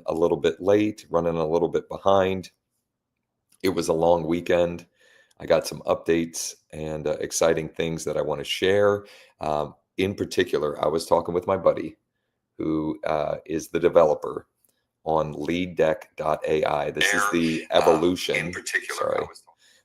a little bit late, running a little bit behind. It was a long weekend. I got some updates and exciting things that I want to share. In particular, I was talking with my buddy who is the developer on leaddeck.ai. This is the evolution.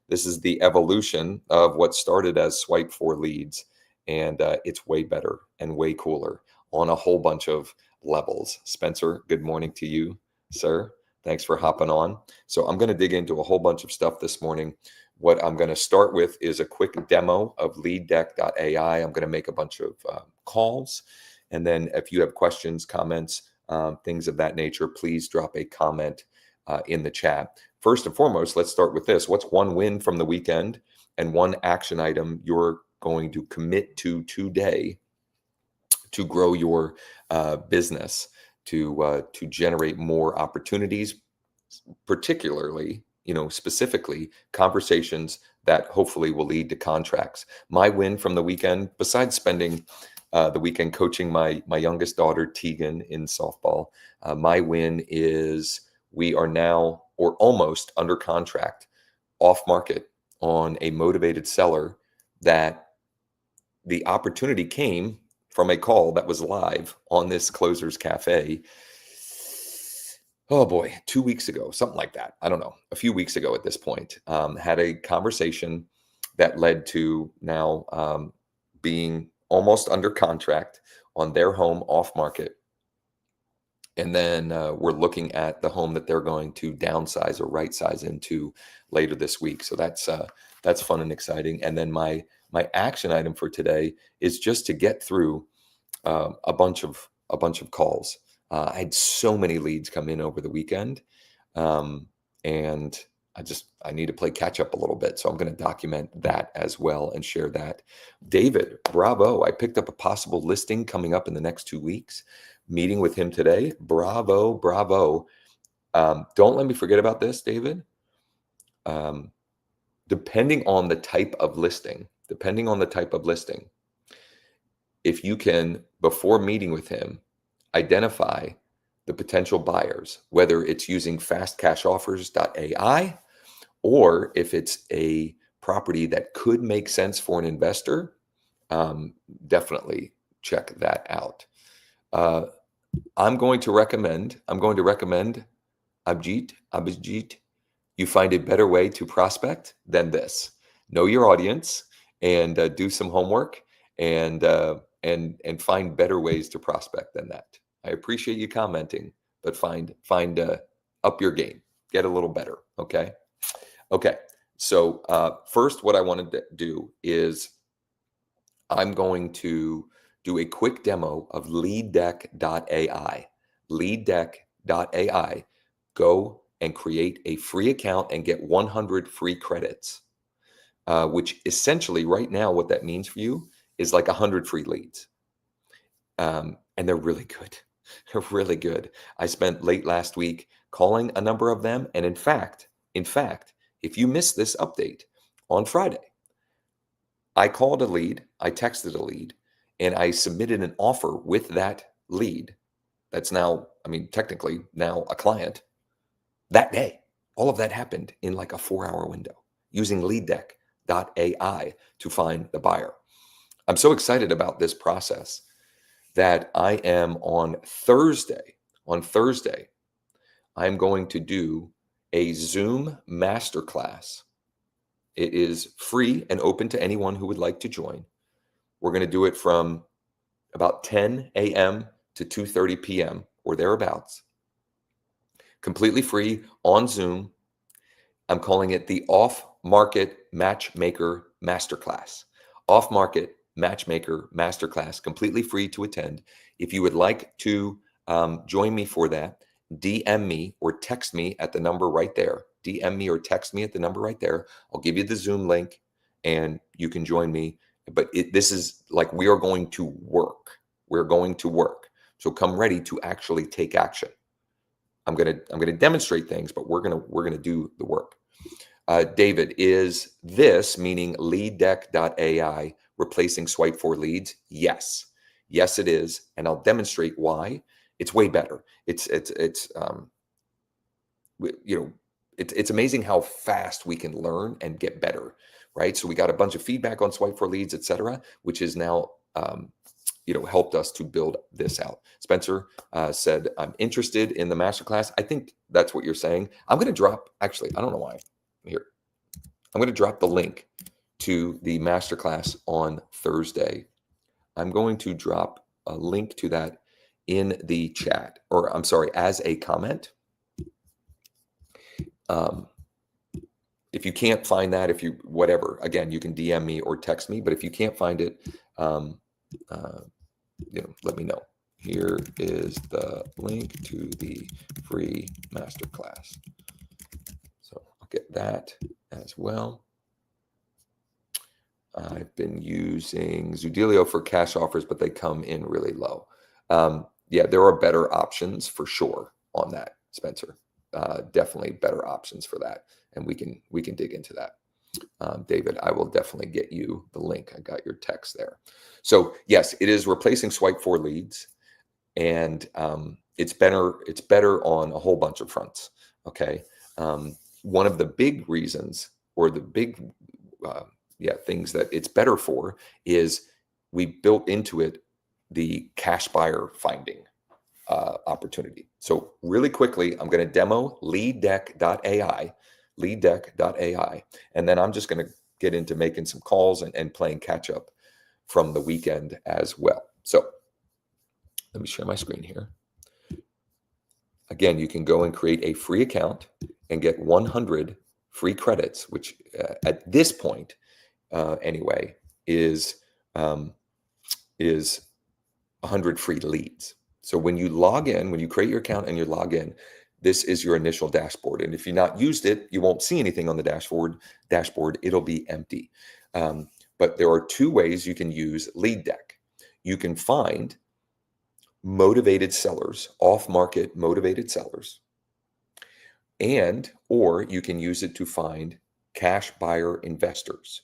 This is the evolution of what started as Swipe for Leads, and it's way better and way cooler on a whole bunch of levels. Spencer, good morning to you, sir. Thanks for hopping on. So I'm going to dig into a whole bunch of stuff this morning. What I'm going to start with is a quick demo of leaddeck.ai. I'm going to make a bunch of calls. And then if you have questions, comments, things of that nature, please drop a comment in the chat. First and foremost, let's start with this. What's one win from the weekend and one action item you're going to commit to today to grow your business, to generate more opportunities, particularly, specifically conversations that hopefully will lead to contracts. My win from the weekend, besides spending the weekend coaching my youngest daughter, Tegan, in softball, my win is we are now or almost under contract off market on a motivated seller that the opportunity came from a call that was live on this Closers Cafe. Oh boy, 2 weeks ago, something like that. I don't know, a few weeks ago at this point, had a conversation that led to now being almost under contract on their home off market. And then we're looking at the home that they're going to downsize or right size into later this week. So that's fun and exciting. And then my action item for today is just to get through a bunch of calls. I had so many leads come in over the weekend, and I need to play catch up a little bit. So I'm going to document that as well and share that. David, bravo. I picked up a possible listing coming up in the next 2 weeks. Meeting with him today. Bravo, bravo. Don't let me forget about this, David. Depending on the type of listing, if you can, before meeting with him, identify the potential buyers, whether it's using fastcashoffers.ai or if it's a property that could make sense for an investor, definitely check that out. I'm going to recommend Abhijit, you find a better way to prospect than this. Know your audience and do some homework and find better ways to prospect than that. I appreciate you commenting, but find up your game, get a little better. Okay. So first, what I wanted to do is I'm going to do a quick demo of leaddeck.ai. Leaddeck.ai. Go and create a free account and get 100 free credits, which essentially right now what that means for you is like 100 free leads. And they're really good. They're really good. I spent late last week calling a number of them. And in fact, if you missed this update on Friday, I called a lead, I texted a lead, and I submitted an offer with that lead. That's now, technically now a client that day. All of that happened in like a 4-hour window using leaddeck.ai to find the buyer. I'm so excited about this process that I am on Thursday, I'm going to do a Zoom masterclass. It is free and open to anyone who would like to join. We're going to do it from about 10 a.m. to 2:30 p.m. or thereabouts. Completely free on Zoom. I'm calling it the Off-Market Matchmaker Masterclass. Off-Market Matchmaker Masterclass, completely free to attend. If you would like to join me for that, DM me or text me at the number right there. DM me or text me at the number right there. I'll give you the Zoom link and you can join me. But this is like we are going to work. We're going to work. So come ready to actually take action. I'm gonna demonstrate things, but we're gonna do the work. David, is this, meaning leaddeck.ai, replacing Swipe for Leads? Yes, it is, and I'll demonstrate why. It's way better. It's you know, it's amazing how fast we can learn and get better, right? So we got a bunch of feedback on Swipe for Leads, et cetera, which is now, helped us to build this out. Spencer said, I'm interested in the masterclass. I think that's what you're saying. I'm going to drop, actually, I don't know why. Here, I'm going to drop the link to the masterclass on Thursday. I'm going to drop a link to that in the chat, or I'm sorry, as a comment. If you can't find that, whatever, again, you can DM me or text me, but if you can't find it, let me know. Here is the link to the free masterclass. So I'll get that as well. I've been using Zoodealio for cash offers, but they come in really low. Yeah, there are better options for sure on that, Spencer. Definitely better options for that, and we can dig into that. David, I will definitely get you the link. I got your text there. So yes, it is replacing Swipe for Leads, and it's better on a whole bunch of fronts. Okay, one of the big reasons, or the big things that it's better for, is we built into it the cash buyer finding opportunity. So really quickly, I'm going to demo leaddeck.ai, and then I'm just going to get into making some calls and playing catch up from the weekend as well. So let me share my screen here. Again, you can go and create a free account and get 100 free credits, which at this point, anyway, is 100 free leads. So when you log in, when you create your account and you log in, this is your initial dashboard. And if you've not used it, you won't see anything on the dashboard. It'll be empty. But there are two ways you can use LeadDeck. You can find motivated sellers, off-market motivated sellers, or you can use it to find cash buyer investors.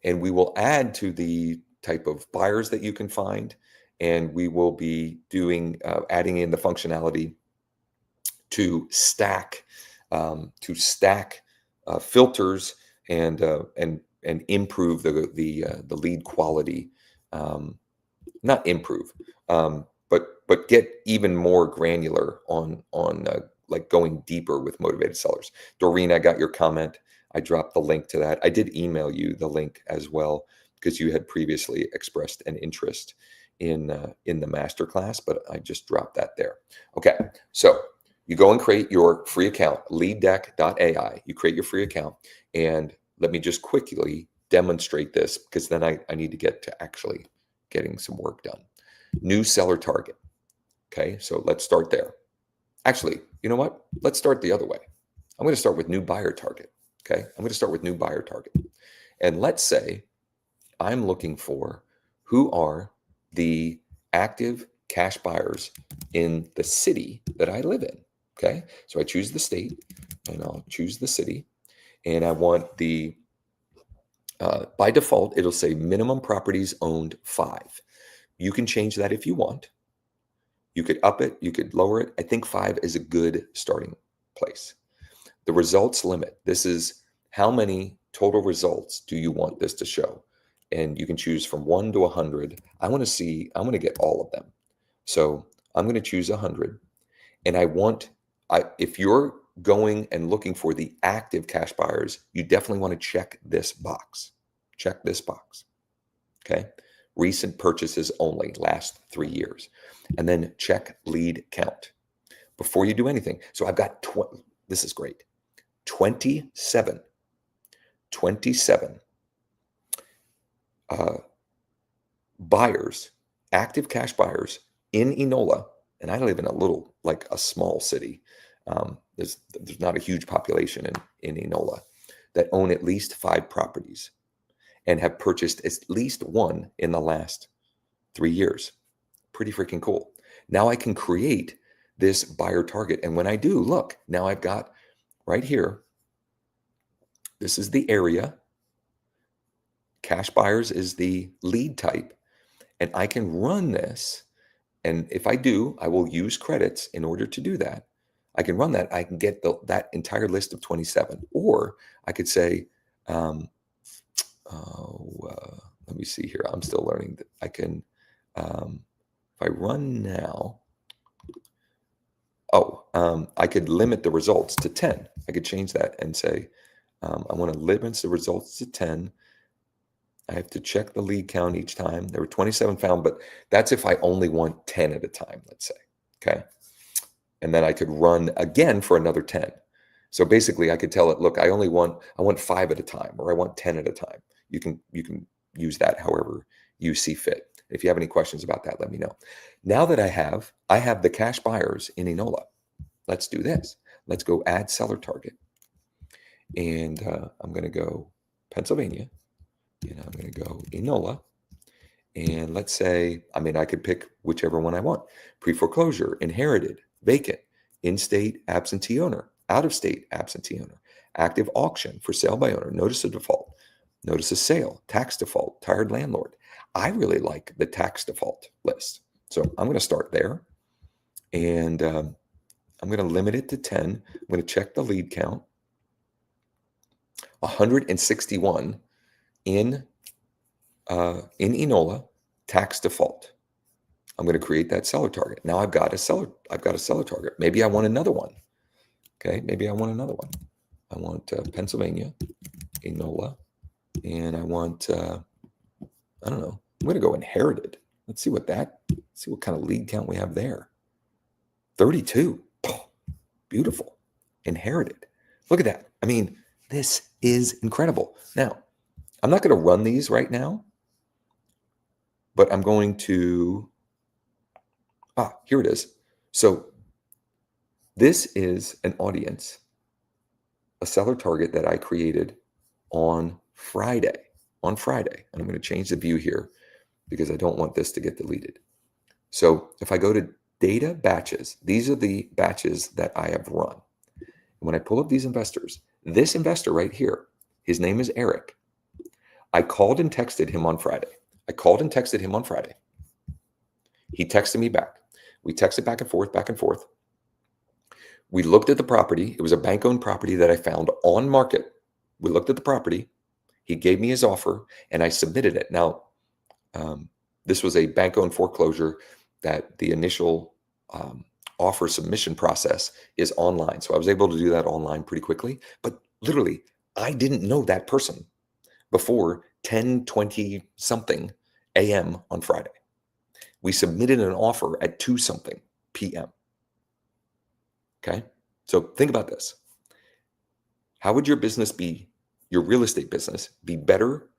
And we will add to the type of buyers that you can find, and we will be doing adding in the functionality to stack filters and improve the lead quality. Not improve, but get even more granular on like going deeper with motivated sellers. Doreen, I got your comment. I dropped the link to that. I did email you the link as well, because you had previously expressed an interest in the masterclass, but I just dropped that there. Okay, so you go and create your free account, leaddeck.ai. You create your free account, and let me just quickly demonstrate this, because then I need to get to actually getting some work done. New seller target. Okay, so let's start there. Actually, you know what? Let's start the other way. I'm going to start with new buyer target. Okay, I'm going to start with new buyer target. And let's say I'm looking for who are the active cash buyers in the city that I live in. Okay, so I choose the state, and I'll choose the city, and I want the, by default, it'll say minimum properties owned 5. You can change that if you want. You could up it, you could lower it. I think 5 is a good starting place. The results limit. This is how many total results do you want this to show? And you can choose from 1 to 100. I want to get all of them. So I'm going to choose 100. And if you're going and looking for the active cash buyers, you definitely want to check this box. Check this box. Okay. Recent purchases only, last 3 years. And then check lead count before you do anything. So I've got, this is great, 27 buyers, active cash buyers in Enola. And I live in a small city. There's not a huge population in Enola that own at least 5 properties and have purchased at least one in the last 3 years. Pretty freaking cool. Now I can create this buyer target. And when I do, look, now I've got right here, this is the area. Cash buyers is the lead type. And I can run this. And if I do, I will use credits in order to do that. I can run that. I can get that entire list of 27. Or I could say, let me see here. I'm still learning that I can, if I run now, I could limit the results to 10. I could change that and say, I want to limit the results to 10. I have to check the lead count each time. There were 27 found, but that's if I only want 10 at a time, let's say. Okay. And then I could run again for another 10. So basically I could tell it, look, I want 5 at a time, or I want 10 at a time. You can use that however you see fit. If you have any questions about that, let me know. Now that I have the cash buyers in Enola. Let's do this. Let's go add seller target. And I'm going to go Pennsylvania, and I'm going to go Enola. And let's say, I could pick whichever one I want. Pre-foreclosure, inherited, vacant, in-state absentee owner, out-of-state absentee owner, active auction, for sale by owner, notice of default, notice of sale, tax default, tired landlord. I really like the tax default list. So I'm going to start there. And I'm going to limit it to 10. I'm going to check the lead count. 161 in Enola, tax default. I'm going to create that seller target. Now I've got a seller target. Maybe I want another one. Okay, maybe I want another one. I want Pennsylvania, Enola, and I want I don't know. I'm going to go inherited. Let's see what kind of lead count we have there. 32. Oh, beautiful. Inherited. Look at that. This is incredible. Now, I'm not going to run these right now, but I'm going to, here it is. So this is an audience, a seller target that I created on Friday. And I'm going to change the view here because I don't want this to get deleted. So if I go to data batches, these are the batches that I have run. And when I pull up these investors, this investor right here, his name is Eric. I called and texted him on Friday. He texted me back. We texted back and forth. We looked at the property. It was a bank-owned property that I found on market. We looked at the property. He gave me his offer, and I submitted it. Now, this was a bank-owned foreclosure that the initial offer submission process is online. So I was able to do that online pretty quickly. But literally, I didn't know that person before 10:20 something a.m. on Friday. We submitted an offer at 2 something p.m. Okay. So think about this. How would your real estate business be better,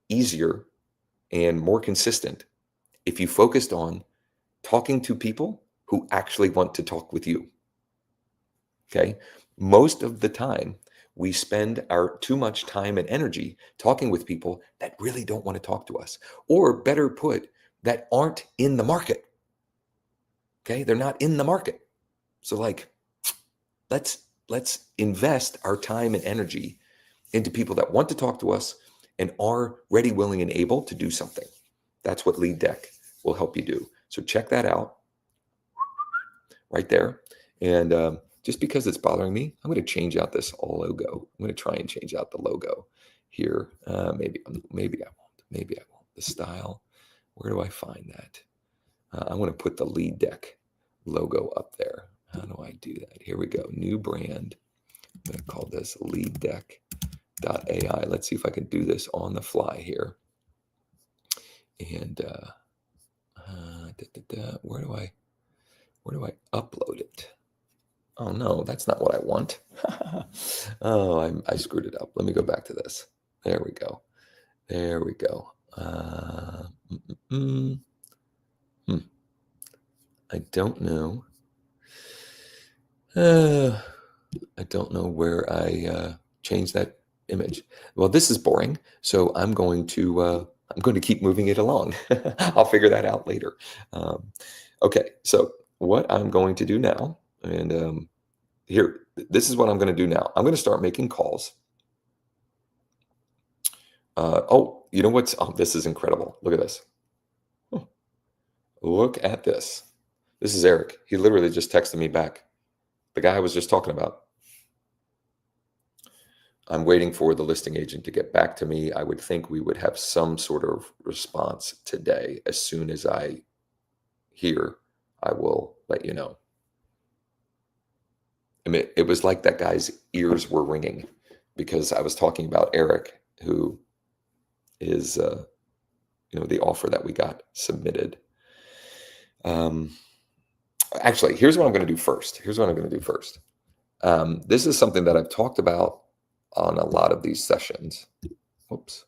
easier, and more consistent if you focused on talking to people who actually want to talk with you? Okay. Most of the time, we spend our too much time and energy talking with people that really don't want to talk to us, or better put, that aren't in the market. Okay. They're not in the market. So let's invest our time and energy into people that want to talk to us and are ready, willing, and able to do something. That's what Lead Deck will help you do. So check that out right there. And just because it's bothering me, I'm going to change out this logo. I'm going to try and change out the logo here. Maybe I won't. The style. Where do I find that? I want to put the Lead Deck logo up there. How do I do that? Here we go. New brand. I'm going to call this leaddeck.ai. Let's see if I can do this on the fly here. And where do I upload it? Oh no, that's not what I want. Oh, I screwed it up. Let me go back to this. There we go. I don't know. I don't know where I changed that image. Well, this is boring, so I'm going to keep moving it along. I'll figure that out later. Okay, so what I'm going to do now, and here, this is what I'm going to do now. I'm going to start making calls. You know what's? Oh, this is incredible. Look at this. Look at this. This is Eric. He literally just texted me back. The guy I was just talking about. I'm waiting for the listing agent to get back to me. I would think we would have some sort of response today. As soon as I hear, I will let you know. I mean, it was like that guy's ears were ringing because I was talking about Eric, who is, the offer that we got submitted. Actually, here's what I'm going to do first. This is something that I've talked about on a lot of these sessions. Whoops.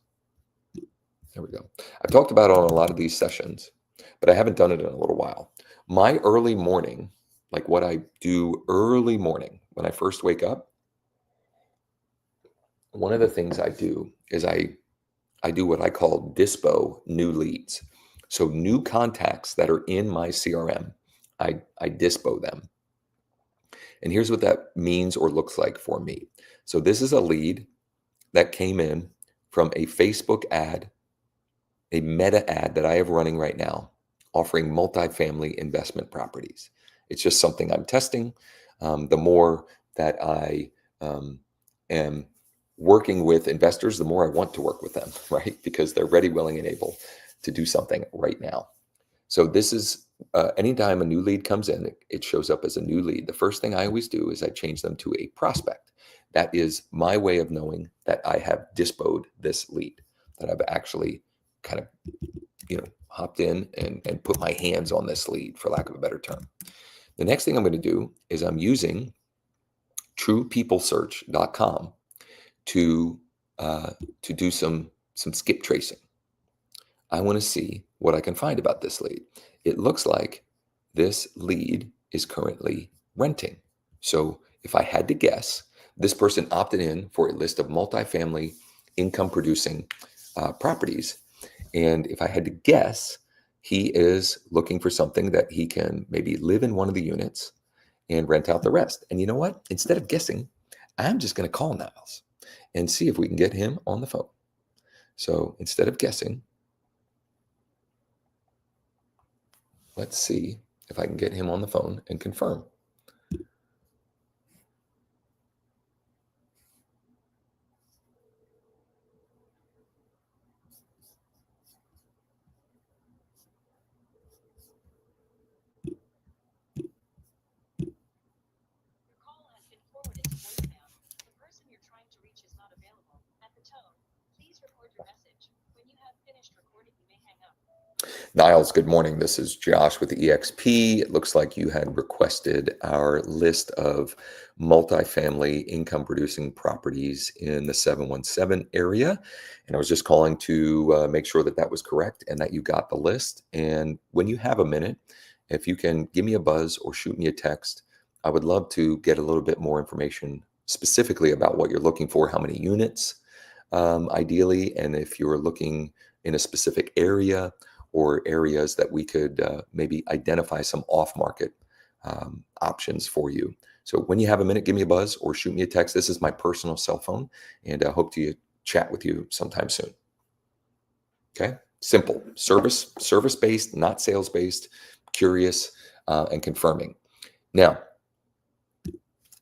There we go. I've talked about it on a lot of these sessions, but I haven't done it in a little while. My early morning, like what I do early morning when I first wake up, one of the things I do is I do what I call dispo new leads. So new contacts that are in my CRM, I dispo them. And here's what that means or looks like for me. So this is a lead that came in from a Facebook ad, a meta ad that I have running right now, offering multifamily investment properties. It's just something I'm testing. The more that I am working with investors, the more I want to work with them, right? Because they're ready, willing, and able to do something right now. So this is anytime a new lead comes in, it shows up as a new lead. The first thing I always do is I change them to a prospect. That is my way of knowing that I have dispoed this lead, that I've actually kind of, hopped in and put my hands on this lead, for lack of a better term. The next thing I'm going to do is I'm using truepeoplesearch.com to do some skip tracing. I want to see what I can find about this lead. It looks like this lead is currently renting. So if I had to guess, this person opted in for a list of multifamily income producing properties. And if I had to guess, he is looking for something that he can maybe live in one of the units and rent out the rest. And you know what? Instead of guessing, I'm just going to call Niles and see if we can get him on the phone. So instead of guessing, let's see if I can get him on the phone and confirm. Niles, good morning. This is Josh with the EXP. It looks like you had requested our list of multifamily income producing properties in the 717 area. And I was just calling to make sure that that was correct and that you got the list. And when you have a minute, if you can give me a buzz or shoot me a text, I would love to get a little bit more information specifically about what you're looking for, how many units ideally, and if you're looking in a specific area or areas that we could maybe identify some off-market options for you. So when you have a minute, give me a buzz or shoot me a text. This is my personal cell phone, and I hope to chat with you sometime soon. Okay, simple, service-based, not sales-based, curious, and confirming. Now,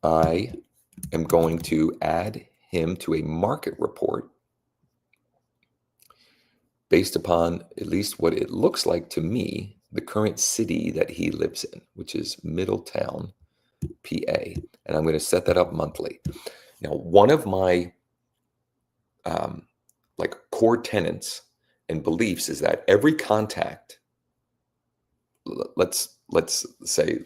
I am going to add him to a market report based upon at least what it looks like to me, the current city that he lives in, which is Middletown, PA. And I'm going to set that up monthly. Now, one of my core tenets and beliefs is that every contact, let's say,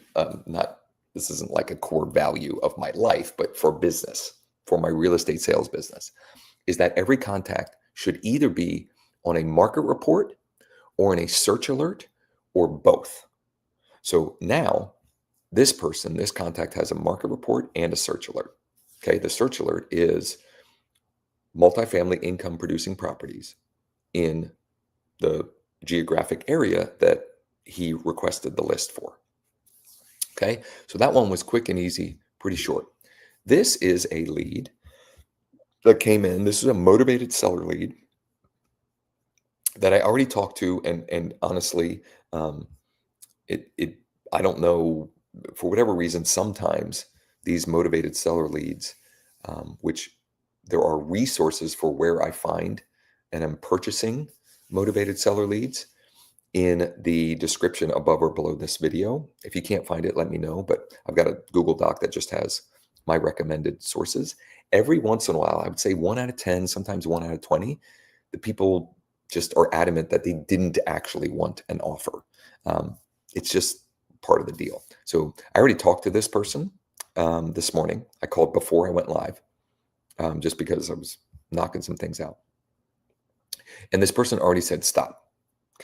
this isn't like a core value of my life, but for business, for my real estate sales business, is that every contact should either be on a market report or in a search alert or both. So now this contact has a market report and a search alert. Okay, the search alert is multifamily income producing properties in the geographic area that he requested the list for. Okay, so that one was quick and easy, pretty short. This is a lead that came in. This is a motivated seller lead that I already talked to, and honestly, I don't know, for whatever reason, sometimes these motivated seller leads, which there are resources for where I find and I'm purchasing motivated seller leads in the description above or below this video. If you can't find it, let me know, but I've got a Google Doc that just has my recommended sources. Every once in a while, I would say 1 out of 10, sometimes 1 out of 20, the people just are adamant that they didn't actually want an offer. It's just part of the deal. So I already talked to this person this morning. I called before I went live, just because I was knocking some things out. And this person already said stop.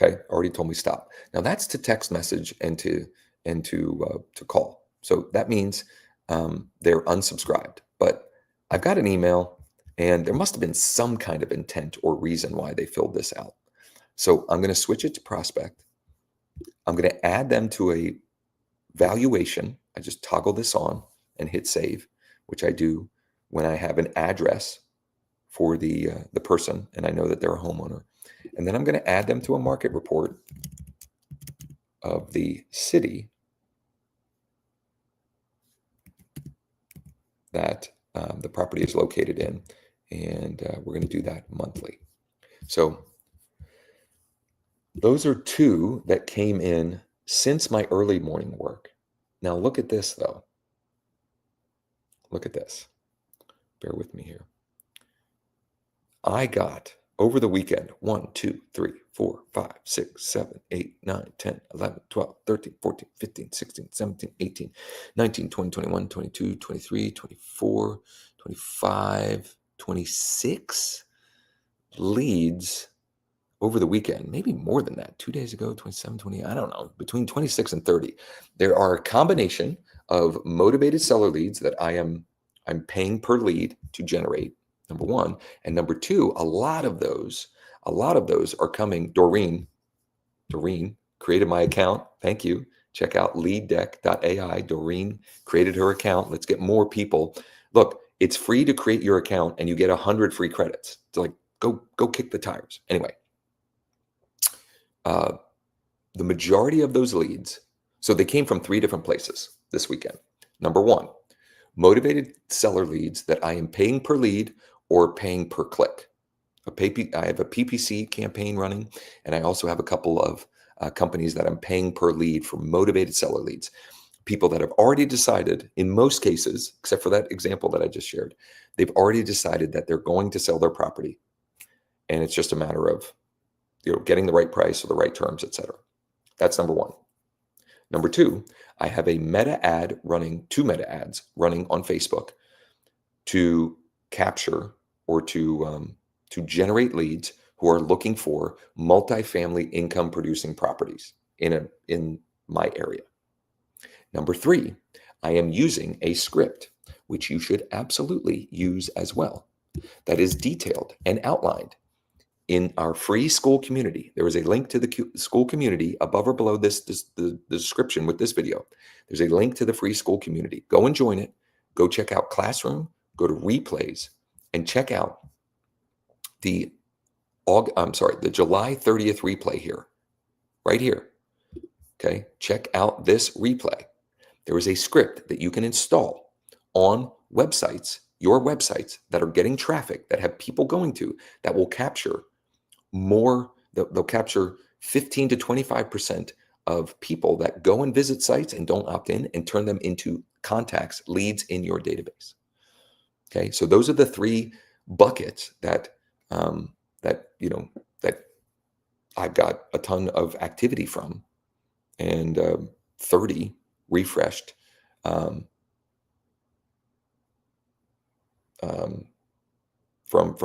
Okay, already told me stop. Now that's to text message and to call. So that means they're unsubscribed. But I've got an email, and there must have been some kind of intent or reason why they filled this out. So I'm going to switch it to prospect. I'm going to add them to a valuation. I just toggle this on and hit save, which I do when I have an address for the person, and I know that they're a homeowner. And then I'm going to add them to a market report of the city that the property is located in. And we're going to do that monthly. So those are 2 that came in since my early morning work. Now look at this, though. Look at this. Bear with me here. I got over the weekend 1, 2, 3, 4, 5, 6, 7, 8, 9, 10, 11, 12, 13, 14, 15, 16, 17, 18, 19, 20, 21, 22, 23, 24, 25, 26 leads over the weekend. Maybe more than that. 2 days ago, 27, 20, I don't know, between 26 and 30. There are a combination of motivated seller leads that I'm paying per lead to generate. Number 1. And number 2, a lot of those are coming. Doreen created my account. Thank you. Check out leaddeck.ai. Doreen created her account. Let's get more people. Look, it's free to create your account and you get 100 free credits. It's like, go kick the tires. Anyway, the majority of those leads, so they came from 3 different places this weekend. Number 1, motivated seller leads that I am paying per lead or paying per click. I have a PPC campaign running, and I also have a couple of companies that I'm paying per lead for motivated seller leads. People that have already decided, in most cases, except for that example that I just shared, they've already decided that they're going to sell their property, and it's just a matter of getting the right price or the right terms, etc. That's number 1. Number 2, I have a meta ad running, 2 meta ads running on Facebook to capture or to generate leads who are looking for multifamily income producing properties in my area. Number 3, I am using a script, which you should absolutely use as well, that is detailed and outlined in our free Skool community. There is a link to the Skool community above or below the description with this video. There's a link to the free Skool community. Go and join it. Go check out Classroom. Go to replays and check out the July 30th replay here, right here. Okay, check out this replay. There is a script that you can install on websites, your websites that are getting traffic, that have people going to, that will capture more. They'll capture 15 to 25% of people that go and visit sites and don't opt in, and turn them into contacts, leads in your database. Okay, so those are the 3 buckets that I've got a ton of activity from, and 30 refreshed from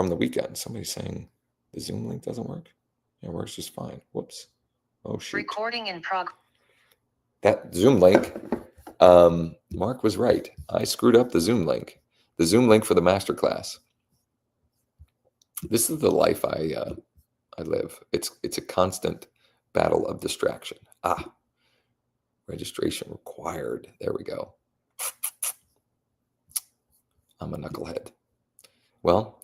the weekend. Somebody's saying the Zoom link doesn't work. It works just fine. Whoops. Oh shoot. Recording in progress. That Zoom link. Mark was right. I screwed up the Zoom link. The Zoom link for the masterclass. This is the life I live. It's a constant battle of distraction. Registration required. There we go. I'm a knucklehead. Well,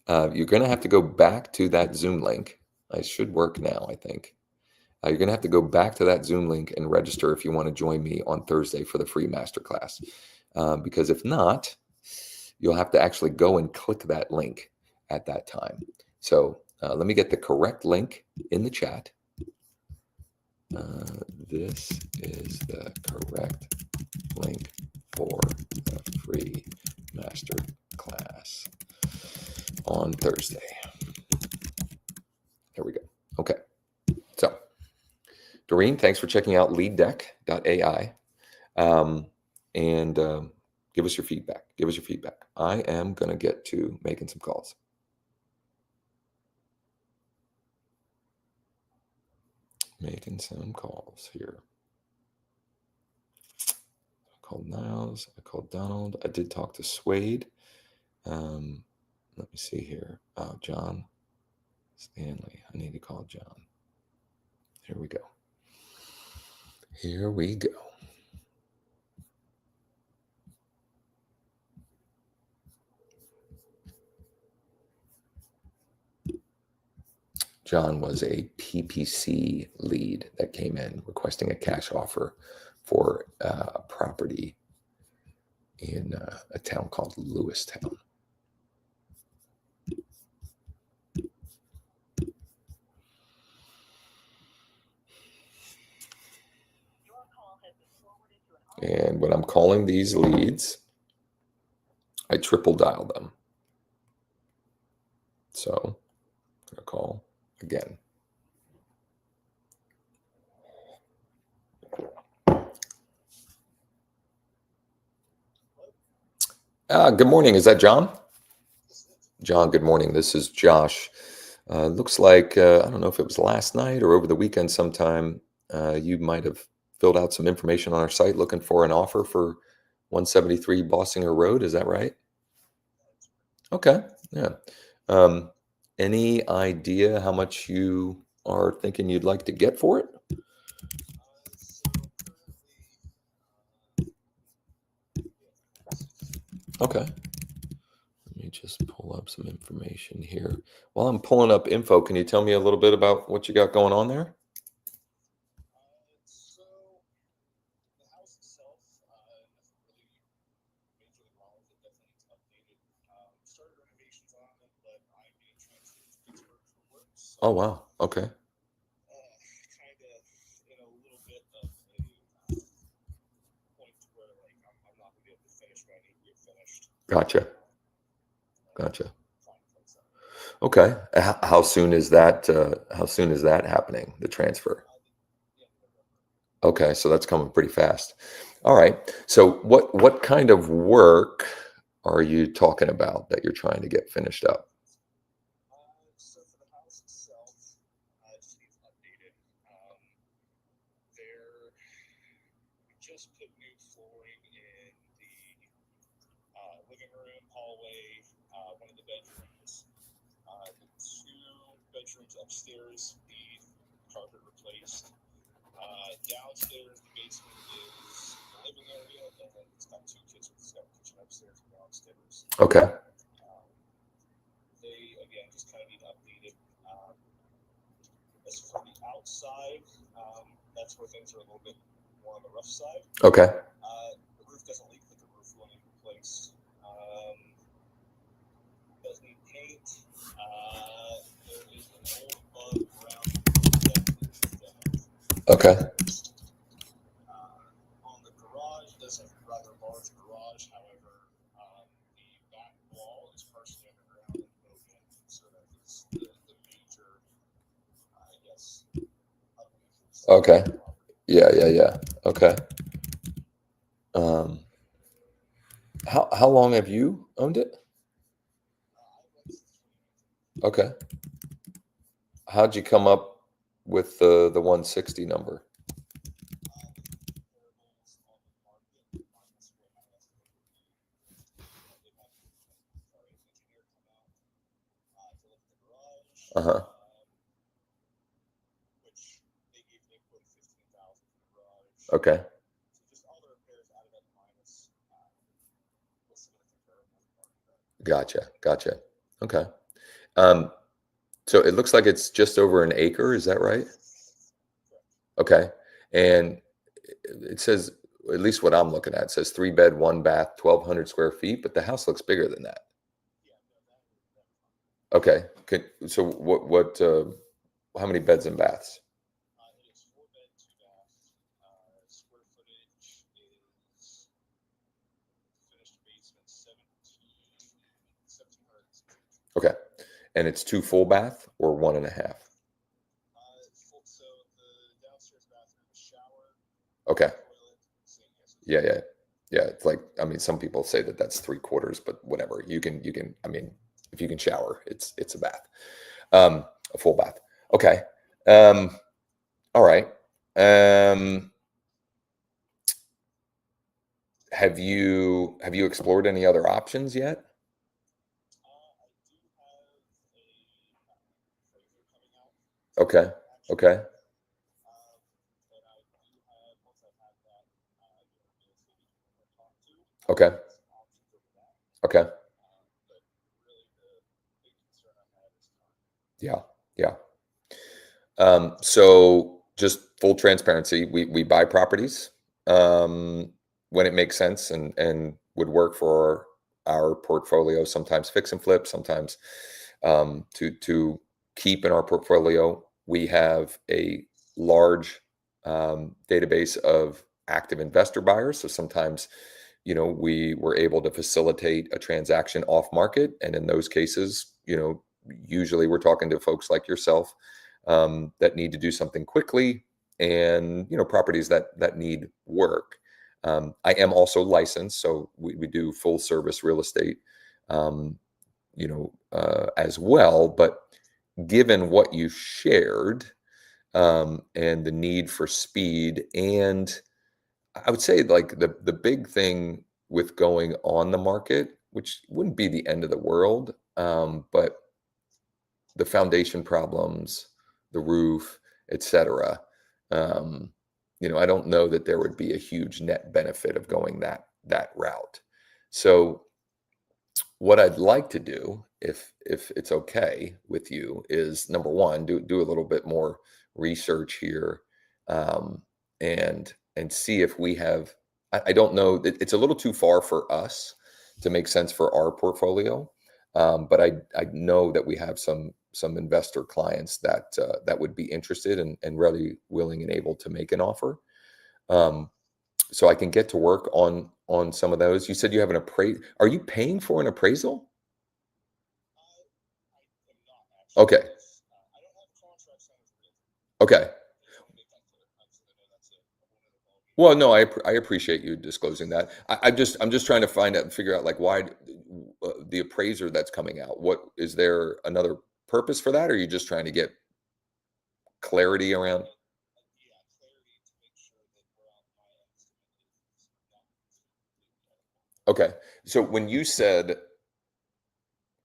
you're going to have to go back to that Zoom link. I should work now, I think. You're going to have to go back to that Zoom link and register if you want to join me on Thursday for the free masterclass. because if not, you'll have to actually go and click that link at that time. So let me get the correct link in the chat. This is the correct link for the free master class on Thursday. There we go. Okay. So, Doreen, thanks for checking out leaddeck.ai. And give us your feedback. Give us your feedback. I am going to get to making some calls. Making some calls here. I called Niles. I called Donald. I did talk to Swade. Let me see here. John Stanley. I need to call John. Here we go. Here we go. John was a PPC lead that came in requesting a cash offer for a property in a town called Lewistown. And when I'm calling these leads, I triple dial them. So I'm going to call again. Good morning. Is that John? John, good morning. This is Josh. Looks like, I don't know if it was last night or over the weekend sometime, you might have filled out some information on our site looking for an offer for 173 Bossinger Road. Is that right? Okay. Yeah. Any idea how much you are thinking you'd like to get for it? Okay. Let me just pull up some information here. While I'm pulling up info, can you tell me a little bit about what you got going on there? So the house itself, nothing really majorly wrong with it. Definitely needs updated. Started renovations on it, but I'm being transferred to Pittsburgh for work. So, Oh, wow. Okay. kind of in a little bit of a point to where like I'm not gonna be able to finish what I need to get finished. Gotcha. Okay. How soon is that? How soon is that happening? The transfer? Okay, so that's coming pretty fast. All right. So what kind of work are you talking about that you're trying to get finished up? So for the house itself, it just needs updated. We just put new flooring in the living room, hallway, one of the bedrooms. The two bedrooms upstairs need carpet replaced. Downstairs, the basement is the living area, and then it's got two kitchens. It's got a kitchen upstairs and downstairs. Okay. They, again, just kind of need updated. As for the outside, that's where things are a little bit more on the rough side. Okay. The roof doesn't leak, but the roof will need replaced. Does need paint. There is an old bug around that needs death. Okay. On the garage, it does have a rather large garage. However, the back wall is partially underground and broken, so that is the major, I guess, Okay. Yeah. Okay. How long have you owned it? Okay. How'd you come up with the 160 number? Uh-huh. Which they gave me a quote of $15,000 for the garage. Okay. So just all the repairs added up minus what's some of the comparables. Gotcha. Okay. So it looks like it's just over an acre. Is that right? Correct. Okay. And it says at least what I'm looking at, says 3-bed, 1-bath, 1,200 square feet, but the house looks bigger than that. Okay. So how many beds and baths? It is 4 bed, 2 bath. Square footage is finished basement 1,700. Okay. And it's 2 full bath or 1.5? So the downstairs bathroom, the shower, Okay. toilet, sink. Yeah. It's like, I mean, some people say that that's 3/4, but whatever. You can, I mean, if you can shower, it's a bath, a full bath. Okay. All right. Have you explored any other options yet? I do have a appraiser coming out. Okay. Okay. But I do have, once I have that, real estate agent to talk to. Okay. Some options over that. Okay. But really the big concern I have is time. Yeah. So just full transparency, we buy properties when it makes sense and would work for our portfolio. Sometimes fix and flip, sometimes to keep in our portfolio. We have a large database of active investor buyers. So sometimes, we were able to facilitate a transaction off market, and in those cases, usually we're talking to folks like yourself that need to do something quickly, and properties that need work. I am also licensed, so we do full service real estate, as well. But given what you shared, and the need for speed, and I would say like the big thing with going on the market, which wouldn't be the end of the world, but the foundation problems, the roof, etc. I don't know that there would be a huge net benefit of going that route. So what I'd like to do, if it's okay with you, is number one, do a little bit more research here, and see if we have. I don't know. It's a little too far for us to make sense for our portfolio, but I know that we have some investor clients that would be interested and really willing and able to make an offer. So I can get to work on some of those. You said you have an appraisal. Are you paying for an appraisal? I am not actually. Okay. I don't have a contract signed with Realty. Okay. I just want to make that clear. Obviously, I know that's a whole other ballgame. Well, no, I appreciate you disclosing that. I'm just trying to figure out like why the appraiser that's coming out. What is there another purpose for that, or are you just trying to get clarity around? Yeah, clarity to make sure that we're on my estimate is not completely out. Okay. So when you said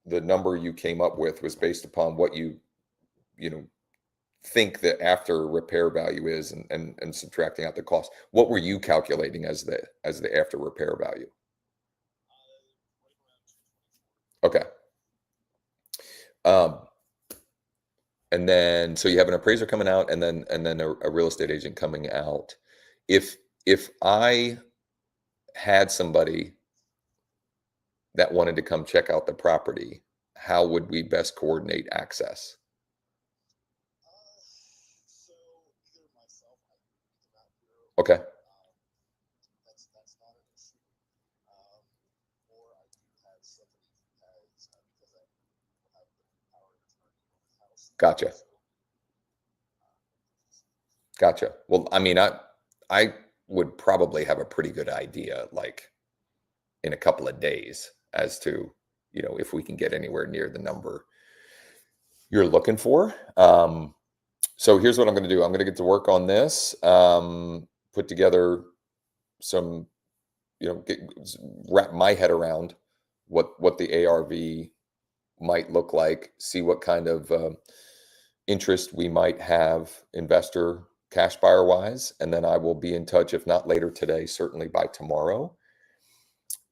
the number you came up with was based upon what you think the after repair value is, and subtracting out the cost, what were you calculating as the after repair value? Right around 224. Okay. And then so you have an appraiser coming out, and then a real estate agent coming out. If I had somebody that wanted to come check out the property, how would we best coordinate access? So either myself, I can come out here. Okay. That's not an issue. Or I do have somebody who has, because I have the power of attorney on the house. Gotcha. Gotcha. Well, I mean, I would probably have a pretty good idea, like in a couple of days, as to if we can get anywhere near the number you're looking for. So here's what I'm going to do. I'm going to get to work on this, put together some, wrap my head around what the ARV might look like, see what kind of interest we might have, investor cash buyer wise, and then I will be in touch, if not later today, certainly by tomorrow.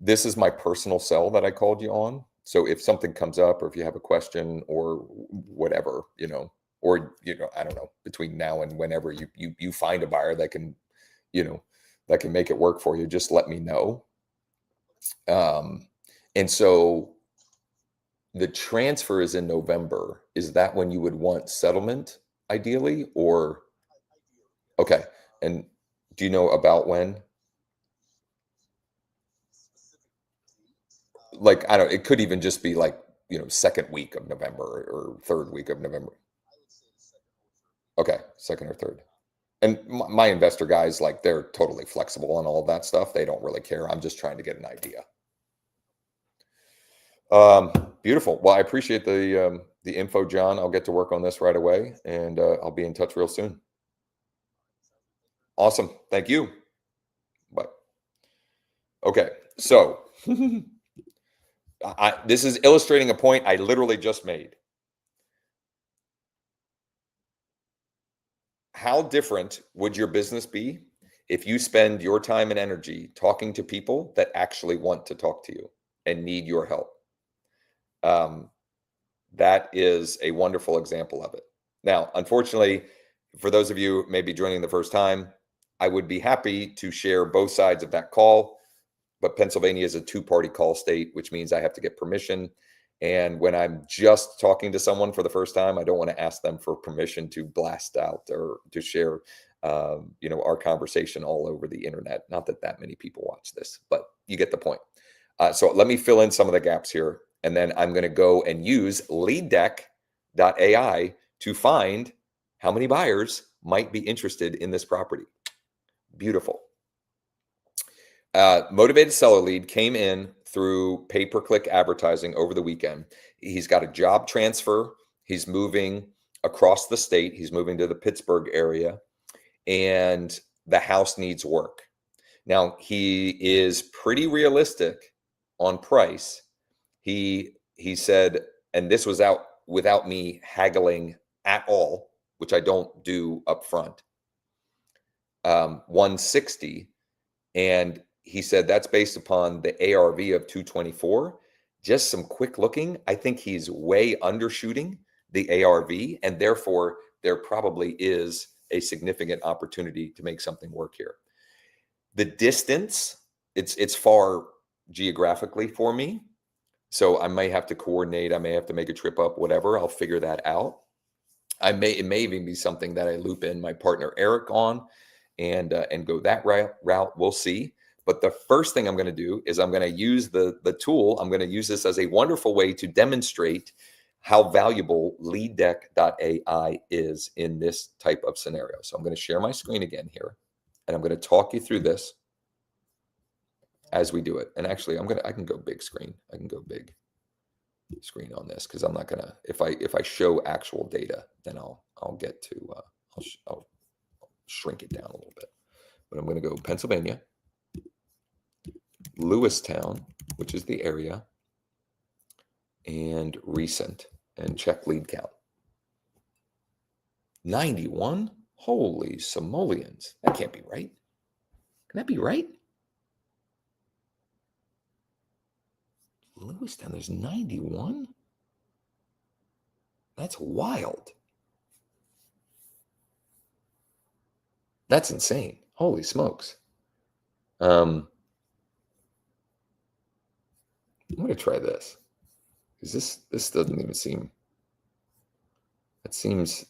This is my personal cell that I called you on. So if something comes up, or if you have a question or whatever, or I don't know, between now and whenever you find a buyer that can, that can make it work for you, just let me know. And so the transfer is in November. Is that when you would want settlement ideally, or? Okay. And do you know about when? Like, I don't, it could even just be like, second week of November or third week of November. Okay. Second or third. And my investor guys, like, they're totally flexible on all of that stuff. They don't really care. I'm just trying to get an idea. Beautiful. Well, I appreciate the info, John. I'll get to work on this right away, and I'll be in touch real soon. Awesome. Thank you. Bye. Okay. So this is illustrating a point I literally just made. How different would your business be if you spend your time and energy talking to people that actually want to talk to you and need your help? That is a wonderful example of it. Now, unfortunately, for those of you maybe joining the first time, I would be happy to share both sides of that call, but Pennsylvania is a two-party call state, which means I have to get permission. And when I'm just talking to someone for the first time, I don't want to ask them for permission to blast out or to share, our conversation all over the internet. Not that many people watch this, but you get the point. So let me fill in some of the gaps here. And then I'm going to go and use leaddeck.ai to find how many buyers might be interested in this property. Beautiful. Motivated seller lead came in through pay-per-click advertising over the weekend. He's got a job transfer. He's moving across the state. He's moving to the Pittsburgh area, and the house needs work. Now, he is pretty realistic on price. He said, and this was out without me haggling at all, which I don't do up front, 160. And he said that's based upon the ARV of 224. Just some quick looking, I think he's way undershooting the ARV, and therefore there probably is a significant opportunity to make something work here. The distance, it's far geographically for me. So I may have to coordinate. I may have to make a trip up, whatever. I'll figure that out. It may even be something that I loop in my partner Eric on, and go that route. We'll see. But the first thing I'm going to do is I'm going to use the tool. I'm going to use this as a wonderful way to demonstrate how valuable LeadDeck.ai is in this type of scenario. So I'm going to share my screen again here, and I'm going to talk you through this as we do it. And actually, I can go big screen. I can go big screen on this, because I'm not gonna, if I show actual data, then I'll get to I'll shrink it down a little bit. But I'm going to go Pennsylvania, Lewistown, which is the area, and recent, and check lead count. 91? Holy simoleons. That can't be right. Can that be right? Lewistown, there's 91? That's wild. That's insane. Holy smokes. I'm going to try this. Because this doesn't even seem, it seems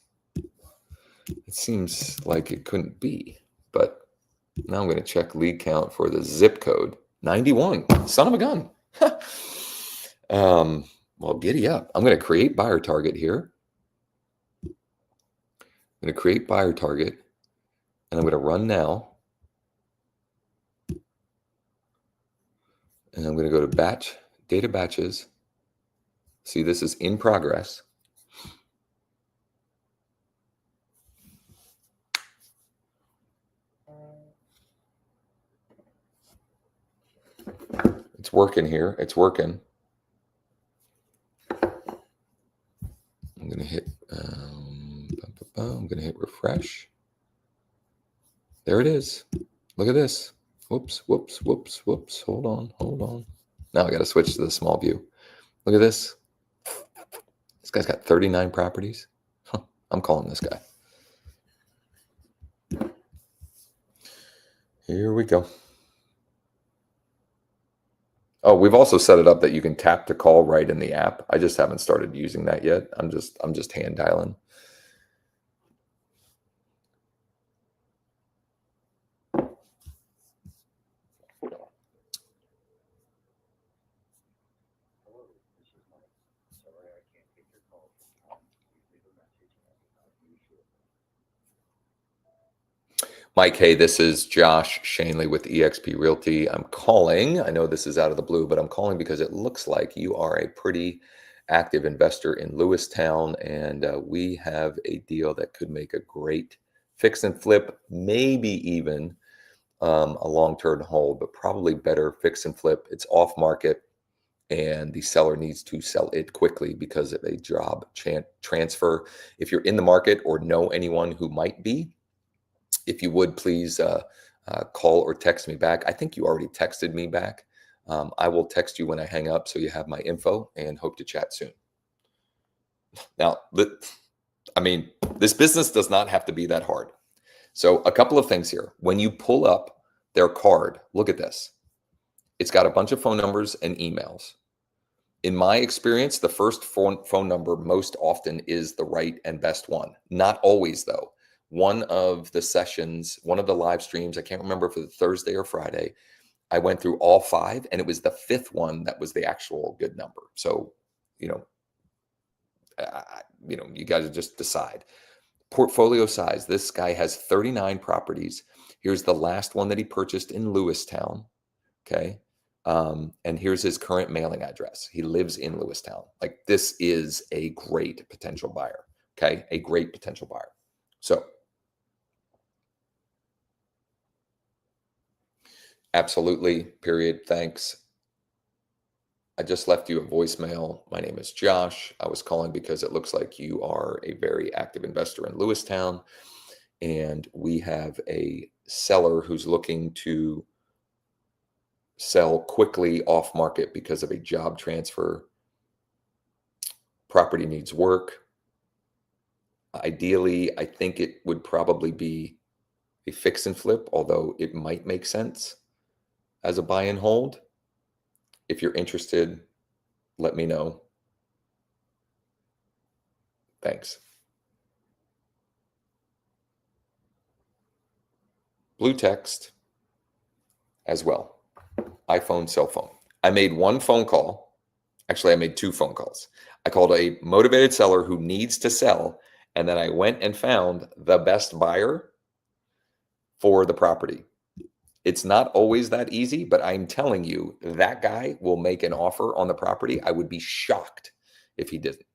like it couldn't be. But now I'm going to check lead count for the zip code. 91. Son of a gun. Well, giddy up. I'm going to create buyer target here. I'm going to create buyer target, and I'm going to run now. And I'm going to go to batch, data batches. See, this is in progress. It's working here. It's working. I'm going to hit, I'm going to hit refresh. There it is. Look at this. Whoops. Hold on. Now I got to switch to the small view. Look at this. This guy's got 39 properties. I'm calling this guy. Here we go. Oh, we've also set it up that you can tap to call right in the app. I just haven't started using that yet. I'm just hand dialing. Mike, hey, this is Josh Schoenly with EXP Realty. I'm calling. I know this is out of the blue, but I'm calling because it looks like you are a pretty active investor in Lewistown, and we have a deal that could make a great fix and flip, maybe even a long-term hold, but probably better fix and flip. It's off market, and the seller needs to sell it quickly because of a job transfer. If you're in the market or know anyone who might be, if you would please call or text me back. I think you already texted me back. I will text you when I hang up so you have my info, and hope to chat soon. Now, I mean, this business does not have to be that hard. So a couple of things here. When you pull up their card, look at this. It's got a bunch of phone numbers and emails. In my experience, the first phone number most often is the right and best one. Not always, though. One of the sessions, one of the live streams, I can't remember if it was Thursday or Friday, I went through all 5, and it was the 5th one that was the actual good number. So, you guys just decide. Portfolio size. This guy has 39 properties. Here's the last one that he purchased in Lewistown. Okay. And here's his current mailing address. He lives in Lewistown. Like, this is a great potential buyer. Okay. A great potential buyer. So absolutely. Period. Thanks. I just left you a voicemail. My name is Josh. I was calling because it looks like you are a very active investor in Lewistown, and we have a seller who's looking to sell quickly off market because of a job transfer. Property needs work. Ideally, I think it would probably be a fix and flip, although it might make sense as a buy and hold. If you're interested, let me know. Thanks. Blue text as well. iPhone, cell phone. I made one phone call. Actually, I made 2 phone calls. I called a motivated seller who needs to sell, and then I went and found the best buyer for the property. It's not always that easy, but I'm telling you, that guy will make an offer on the property. I would be shocked if he didn't.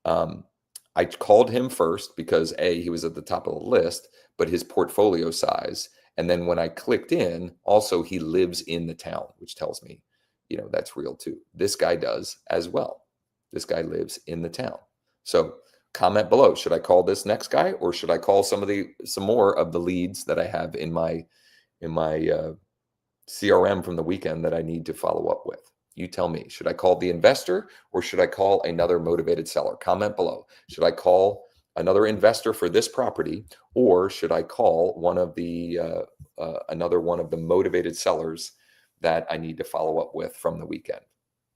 I called him first because he was at the top of the list, but his portfolio size. And then when I clicked in, also he lives in the town, which tells me, that's real too. This guy does as well. This guy lives in the town. So comment below. Should I call this next guy, or should I call some more of the leads that I have in my CRM from the weekend that I need to follow up with? You tell me. Should I call the investor, or should I call another motivated seller? Comment below. Should I call another investor for this property, or should I call another one of the motivated sellers that I need to follow up with from the weekend?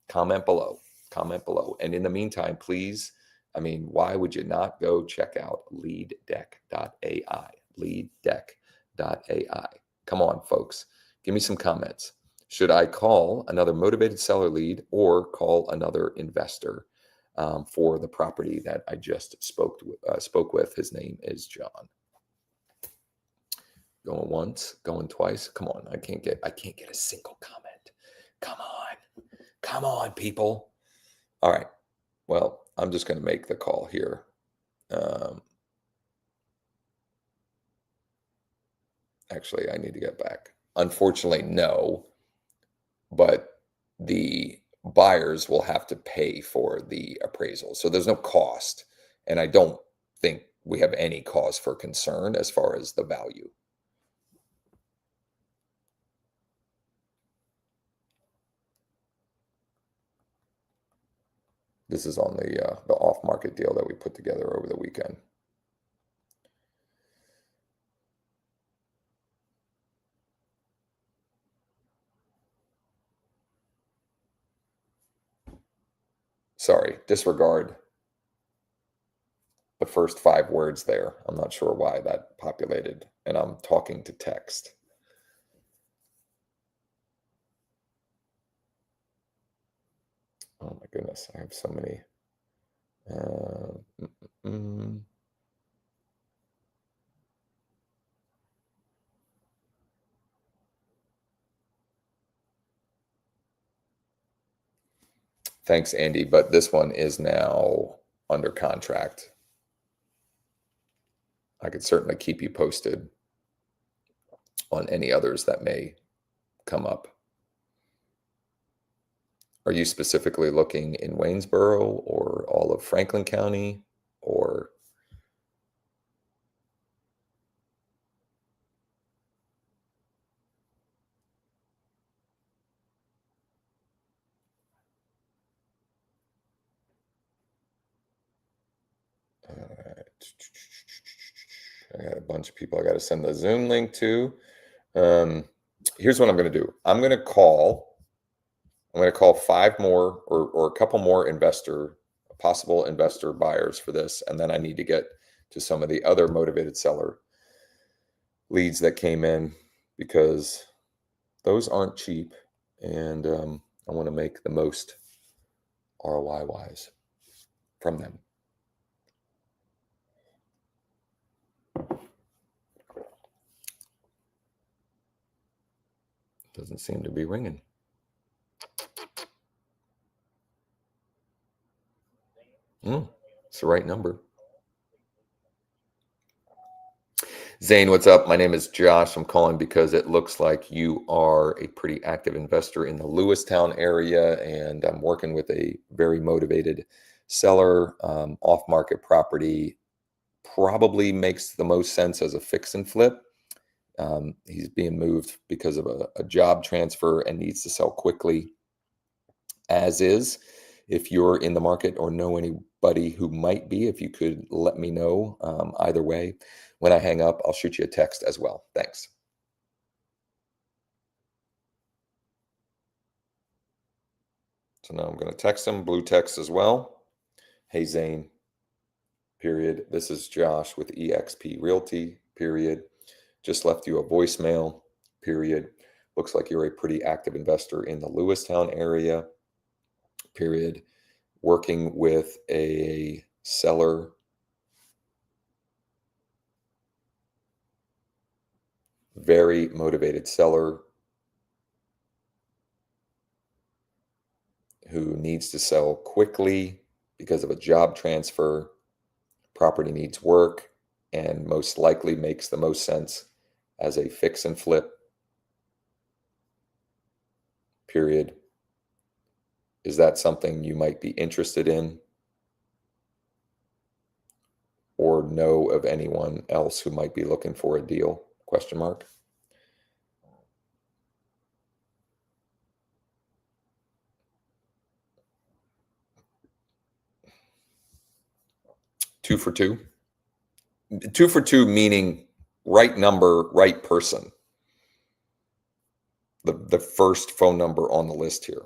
Comment below. Comment below. And in the meantime, please, why would you not go check out leaddeck.ai? Leaddeck.ai. Come on, folks. Give me some comments. Should I call another motivated seller lead, or call another investor for the property that I just spoke with? His name is John. Going once, going twice. Come on, I can't get a single comment. Come on, people. All right. Well, I'm just going to make the call here. Actually, I need to get back. Unfortunately, no. But the buyers will have to pay for the appraisal. So there's no cost. And I don't think we have any cause for concern as far as the value. This is on the off-market deal that we put together over the weekend. Sorry, disregard the first 5 words there. I'm not sure why that populated, and I'm talking to text. Oh my goodness, I have so many. Thanks, Andy, but this one is now under contract. I could certainly keep you posted on any others that may come up. Are you specifically looking in Waynesboro or all of Franklin County, or I got a bunch of people I got to send the Zoom link to. Here's what I'm going to do. I'm going to call 5 more or a couple more possible investor buyers for this. And then I need to get to some of the other motivated seller leads that came in, because those aren't cheap. And I want to make the most ROI wise from them. Doesn't seem to be ringing. It's the right number. Zane, what's up? My name is Josh. I'm calling because it looks like you are a pretty active investor in the Lewistown area, and I'm working with a very motivated seller. Off-market property probably makes the most sense as a fix and flip. He's being moved because of a job transfer and needs to sell quickly, as is. If you're in the market or know anybody who might be, if you could let me know. Either way, when I hang up, I'll shoot you a text as well. Thanks. So now I'm going to text him, blue text as well. Hey, Zane, period. This is Josh with EXP Realty, period. Just left you a voicemail, period. Looks like you're a pretty active investor in the Lewistown area, period. Working with a seller, very motivated seller who needs to sell quickly because of a job transfer. Property needs work and most likely makes the most sense as a fix and flip, period. Is that something you might be interested in, or know of anyone else who might be looking for a deal? Question mark. Two for two. 2 for 2 meaning right number, right person. The first phone number on the list here.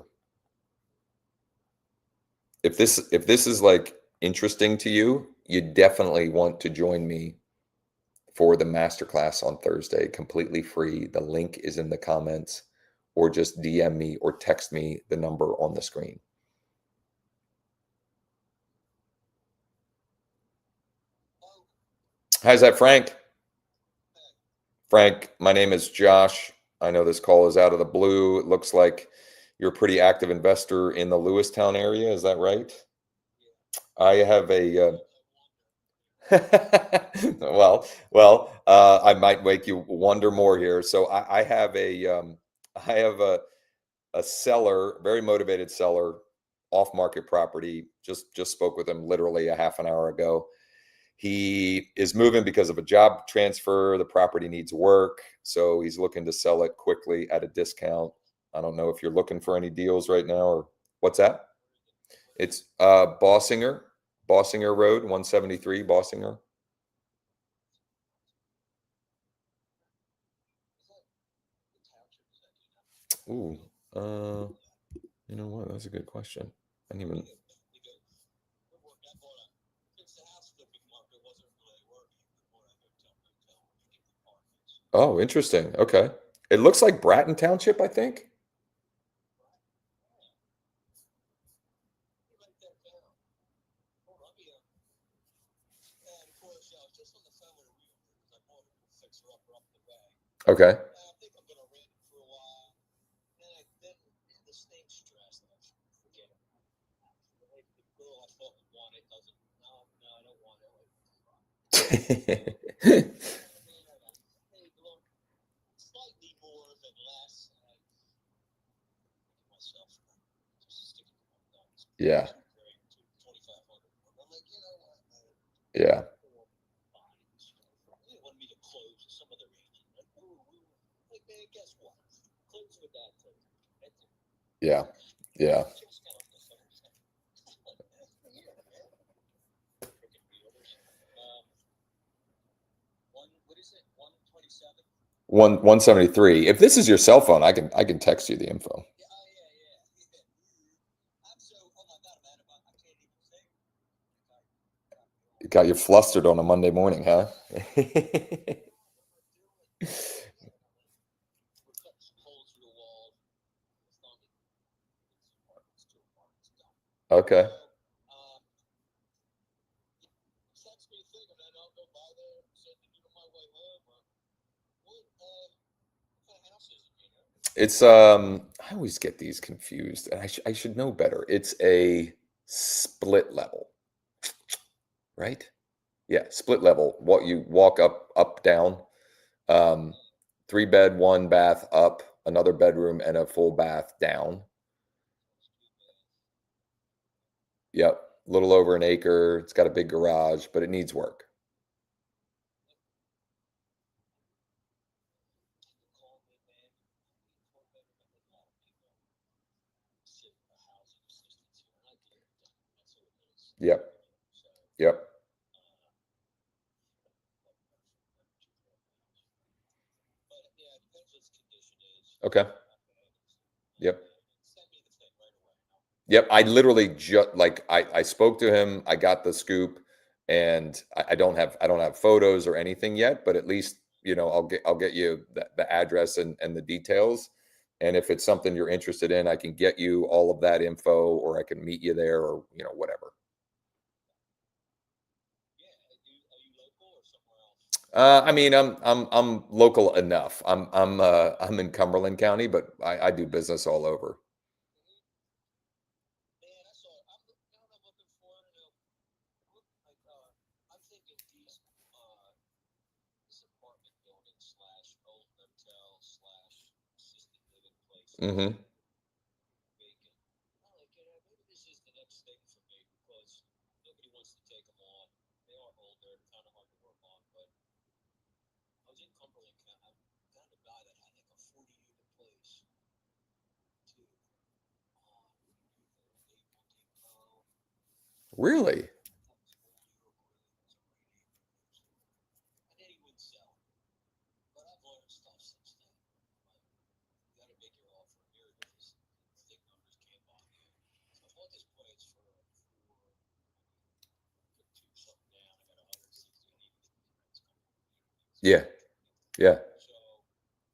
If this is like interesting to you, you definitely want to join me for the masterclass on Thursday, completely free. The link is in the comments, or just DM me or text me the number on the screen. How's that, Frank? Frank, my name is Josh. I know this call is out of the blue. It looks like you're a pretty active investor in the Lewistown area. Is that right? I have a I might make you wonder more here. So I have a seller, very motivated seller, off market property. Just spoke with him literally a half an hour ago. He is moving because of a job transfer. The property needs work, so he's looking to sell it quickly at a discount. I don't know if you're looking for any deals right now, or what's that? It's Bossinger Road, 173, Bossinger. Ooh, you know what? That's a good question. I didn't even. Oh, interesting. Okay. It looks like Bratton Township, I think. Write that down. Hold on, and of course, I was just on the phone with a realtor because I bought a new fixer upper up the way. Okay. I think I'm going to rent it for a while. Then this name stress, and I forget it. The girl I thought would want it doesn't. No, I don't want it. Slightly more than less. And I myself just sticking to my guns. Yeah. 2,500. I'm like, you know what? Yeah. They wanted me to close with some other agent. Like, like, man, guess what? Close with that close. That's it. Yeah. Yeah. Just got off the phone. Freaking realtors. What is it? 127? 173. If this is your cell phone, I can text you the info. Yeah. I'm so, oh my God, man, I can't even say. It got you flustered on a Monday morning, huh? Okay. Text me a thing and then I'll go by there, send it on my way home. What kind of house is it, you know? It's I always get these confused, and I should know better. It's a split level, right? Yeah, split level. What you walk up, down. Um, 3 bed, 1 bath up, another bedroom, and a full bath down. Yep, a little over an acre. It's got a big garage, but it needs work. Yep, yep. Okay. Yep. Yep. I literally just like I spoke to him. I got the scoop, and I don't have photos or anything yet. But at least I'll get you the address and the details. And if it's something you're interested in, I can get you all of that info, or I can meet you there, or whatever. I mean, I'm local enough. I'm in Cumberland County, but I do business all over. Man, I saw it. I'm looking for, I don't know. I'm thinking this apartment building slash old motel slash assisted living place. Mm-hmm. Vacant. I'm like, maybe this is the next thing for me because nobody wants to take them on. They are older, kind of hard to work on. But I was in Cumberland County. I found a guy that had like a 40-unit place too. Really? And then he wouldn't sell. But I've learned stuff since then. You got to make your offer. Here it is. Thick numbers can't buy you. So I bought this place for two something down. I got 160. I need to get the rents coming. Yeah. Yeah. So,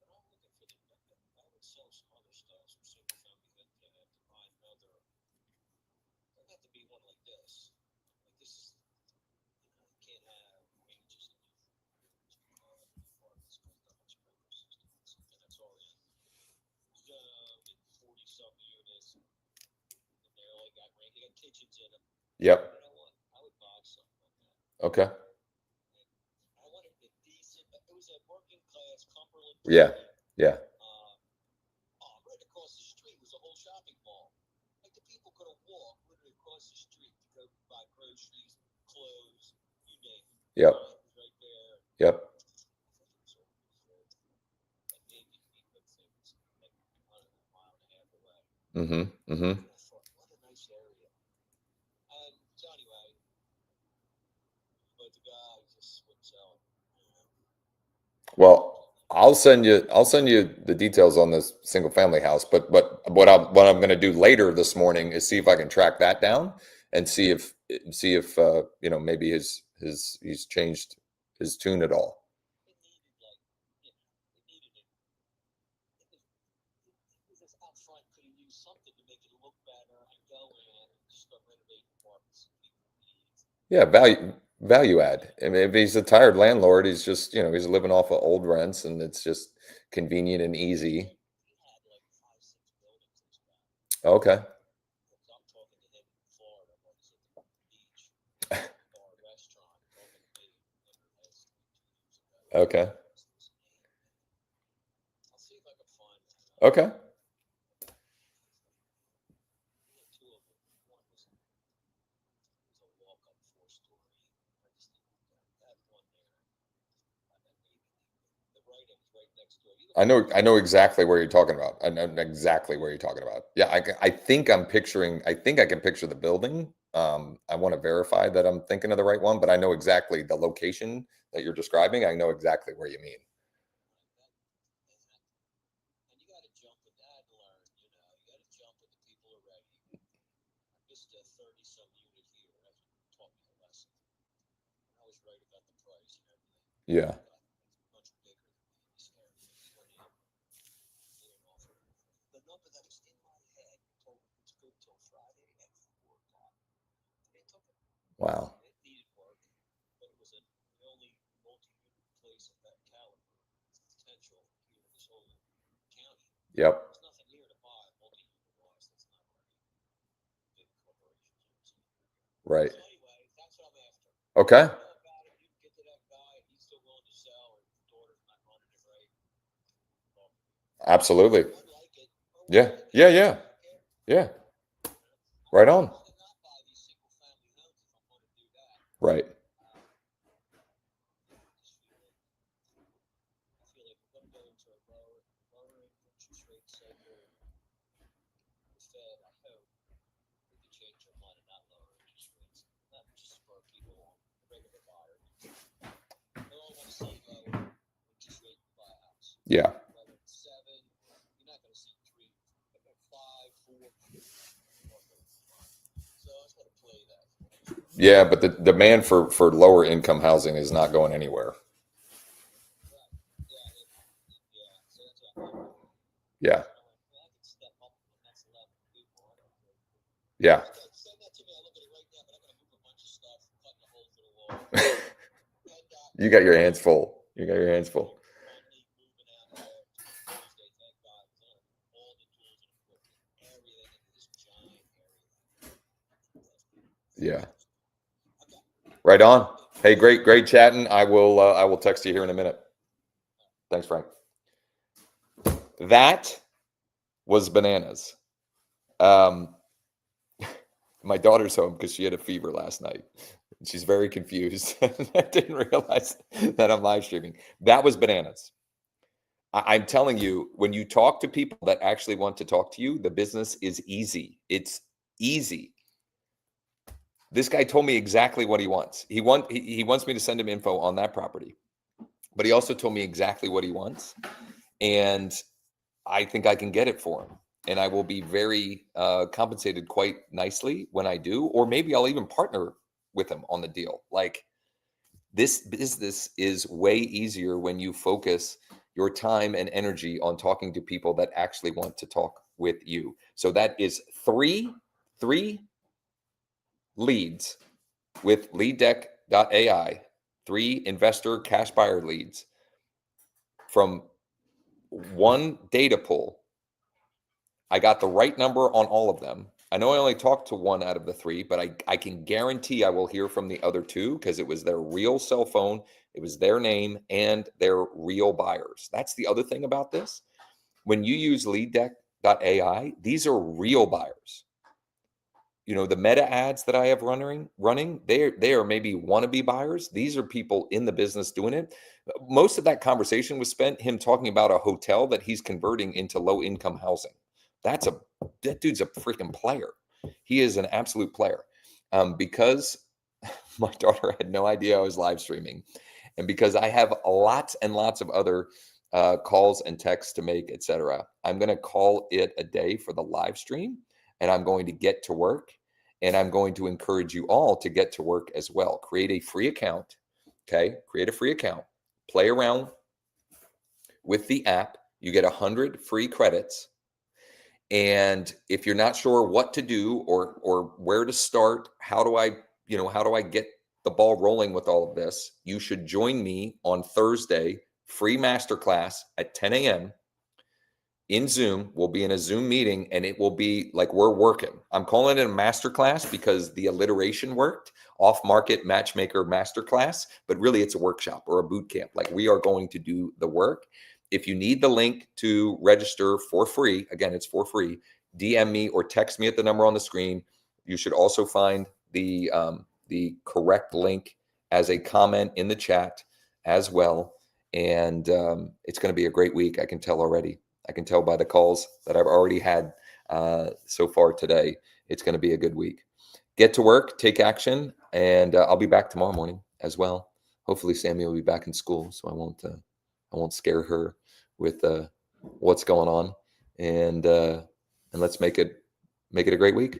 but I'm looking for I would sell some other stuff, some single family that to buy another. Doesn't have to be one like this. Like this, you can't have ranges in apartments because that much better system. And that's already 40-some units. And they only got range. They got kitchens in them. Yep. You know what? I would buy something like that. Okay. I wanted the decent. It was a working class Cumberland. Yeah. Yeah. Right across the street was a whole shopping mall. Like the people could have walked literally across the street to go buy groceries, clothes, you name it. Yep. Right there. Yep. Mm-hmm. Mm-hmm. What a nice area. And so anyway, but the guy just wouldn't sell it. Well, I'll send you the details on this single family house. But what I'm going to do later this morning is see if I can track that down and see if maybe he's changed his tune at all. It needed like Yeah, value add. I mean, if he's a tired landlord, he's just, he's living off of old rents and it's just convenient and easy. He had like 5, 6 buildings in his back. Okay. Because I'm talking to him in Florida when he's at the beach or a restaurant, talking to me last 2 years ago. Okay. I'll see if I can find that. Okay. We had 2 of them. One was a walk-up 4-story. I just didn't look at it. That one there, that maybe the right end is right next door. You I look know at I know exactly where you're talking about. I know exactly where you're talking about. Yeah, I think I think I can picture the building. I want to verify that I'm thinking of the right one, but I know exactly the location that you're describing. I know exactly where you mean. and you got to jump with that and learn. You got to jump with the people already. Just a 30-some unit here has taught me a lesson. I was right about the price and everything. Yeah. It's much bigger than me. This area. He went in. He didn't offer the number that was in my head. Told him it's good till Friday at 4 o'clock. They took it. Wow. It needed work, but it was the only multi-unit place of that caliber potential here in this whole county. Yep. There's nothing here to buy multi-unit wise that's not already big corporations. Right. So anyway, that's what I'm after. Okay. You know about it, you can get to that guy and he's still willing to sell, or his daughter's not running it right. Well, Absolutely. I like it. Yeah. Yeah. Yeah. Yeah. Right on. I would not buy these single family homes if I'm going to do that. Right. I feel like we're going to go into a lowering interest rate cycle. The Fed, I hope, we can change their mind and not lower interest rates. Not just for people, regular buyers. They all want to see lower interest rate to buy a house. Yeah. Whether it's 7, you're not going to see 3, but 5, 4. So I was going to play that. Yeah, but the demand for lower income housing is not going anywhere. So that's what I'm doing. Yeah. I can step up when that's 11 people. Yeah. Send that to me. I'll look at it right now, but I'm going to move a bunch of stuff, cutting the holes in the wall. You got your hands full. You got your hands full. Finally moving out there Tuesday, thank God. All the tools and equipment, everything in this giant area. Yeah. Right on. Hey, great chatting. I will text you here in a minute. Thanks, Frank. That was bananas. My daughter's home because she had a fever last night. She's very confused. I didn't realize that I'm live streaming. That was bananas. I'm telling you, when you talk to people that actually want to talk to you, the business is easy. It's easy. This guy told me exactly what he wants. He wants me to send him info on that property, but he also told me exactly what he wants, and I think I can get it for him. And I will be very compensated quite nicely when I do, or maybe I'll even partner with him on the deal. Like, this business is way easier when you focus your time and energy on talking to people that actually want to talk with you. So that is three leads with LeadDeck.ai, 3 investor cash buyer leads from one data pool. I got the right number on all of them. I know I only talked to 1 out of the 3, but I can guarantee I will hear from the other 2 because it was their real cell phone, it was their name, and they're real buyers. That's the other thing about this. When you use LeadDeck.ai, these are real buyers. The meta ads that I have running, they are maybe wannabe buyers. These are people in the business doing it. Most of that conversation was spent him talking about a hotel that he's converting into low income housing. That dude's a freaking player. He is an absolute player. Because my daughter had no idea I was live streaming, and because I have lots and lots of other calls and texts to make, etc., I'm going to call it a day for the live stream, and I'm going to get to work, and I'm going to encourage you all to get to work as well. Create a free account. Okay, create a free account. Play around with the app. You get 100 free credits. And if you're not sure what to do or where to start, how do I get the ball rolling with all of this, you should join me on Thursday, free masterclass at 10 a.m. in Zoom. We'll be in a Zoom meeting, and it will be like we're working. I'm calling it a masterclass because the alliteration worked. Off-market matchmaker masterclass, but really it's a workshop or a boot camp. Like, we are going to do the work. If you need the link to register for free, again, it's for free, DM me or text me at the number on the screen. You should also find the correct link as a comment in the chat as well. And it's going to be a great week. I can tell already. I can tell by the calls that I've already had so far today. It's going to be a good week. Get to work, take action, and I'll be back tomorrow morning as well. Hopefully, Sammy will be back in school, so I won't scare her with what's going on. And let's make it a great week.